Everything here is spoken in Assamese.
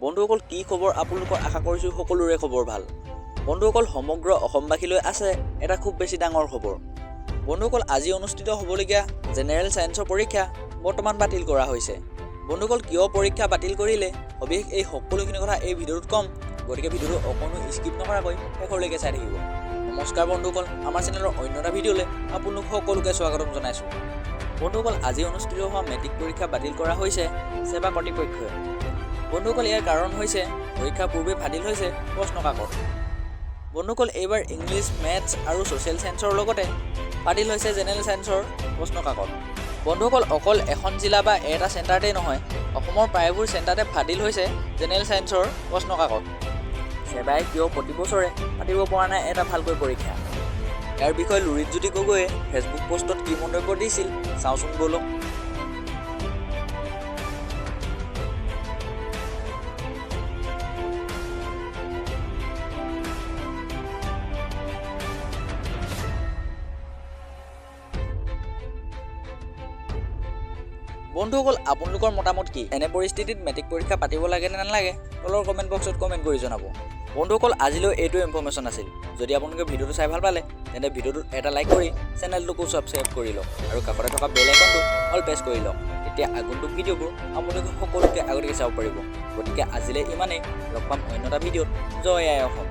বন্ধুসকল কি খবৰ আপোনালোকৰ আশা কৰিছোঁ সকলোৰে খবৰ ভাল। বন্ধুসকল সমগ্ৰ অসমবাসীলৈ আছে এটা খুব বেছি ডাঙৰ খবৰ। বন্ধুসকল আজি অনুষ্ঠিত হ'বলগীয়া জেনেৰেল ছায়েন্সৰ পৰীক্ষা বৰ্তমান বাতিল কৰা হৈছে। বন্ধুসকল কিয় পৰীক্ষা বাতিল কৰিলে সবিশেষ এই সকলোখিনি কথা এই ভিডিঅ'টোত ক'ম, গতিকে ভিডিঅ'টো অকণো স্কিপ নকৰাকৈ শেষলৈকে চাই থাকিব। নমস্কাৰ বন্ধুসকল, আমাৰ চেনেলৰ অন্য এটা ভিডিঅ'লৈ আপোনালোক সকলোকে স্বাগতম জনাইছোঁ। বন্ধুসকল আজি অনুষ্ঠিত হোৱা মেট্ৰিক পৰীক্ষা বাতিল কৰা হৈছে সেৱা কৰ্তৃপক্ষই। বন্ধুসকল ইয়াৰ কাৰণ হৈছে পৰীক্ষাৰ পূৰ্বে বাতিল হৈছে প্ৰশ্ন কাকত। বন্ধুসকল এইবাৰ ইংলিছ, মেথছ আৰু ছ'চিয়েল ছায়েন্সৰ লগতে বাতিল হৈছে জেনেৰেল ছায়েন্সৰ প্ৰশ্ন কাকত। বন্ধুসকল অকল এখন জিলা বা এটা চেণ্টাৰতেই নহয়, অসমৰ প্ৰায়বোৰ চেণ্টাৰতে বাতিল হৈছে জেনেৰেল ছায়েন্সৰ প্ৰশ্ন কাকত। সেৱাই কিয় প্ৰতি বছৰে পাতিব পৰা নাই এটা ভালকৈ পৰীক্ষা, ইয়াৰ বিষয়ে লুৰিণজ্যোতি গগৈয়ে ফেচবুক পোষ্টত কি মন্তব্য দিছিল চাওঁচোন বলক। বন্ধুসকল আপোনালোকৰ মতামত কি? এনে পৰিস্থিতিত মেট্ৰিক পৰীক্ষা পাতিব লাগে নে নালাগে তলৰ কমেণ্ট বক্সত কমেণ্ট কৰি জনাব। বন্ধুসকল আজিলৈ এইটো ইনফৰ্মেশ্যন আছিল। যদি আপোনালোকে ভিডিঅ'টো চাই ভাল পালে তেন্তে ভিডিঅ'টোত এটা লাইক কৰি চেনেলটোকো ছাবস্ক্ৰাইব কৰি লওক আৰু কাষতে থকা বেল আইকনটো অল প্ৰেছ কৰি লওক। তেতিয়া আগন্তুক ভিডিঅ'বোৰ আপোনালোকে সকলোকে আগতীয়াকৈ চাব পাৰিব। গতিকে আজিলৈ ইমানেই, লগ পাম অন্য এটা ভিডিঅ'ত। জয় আই অসম।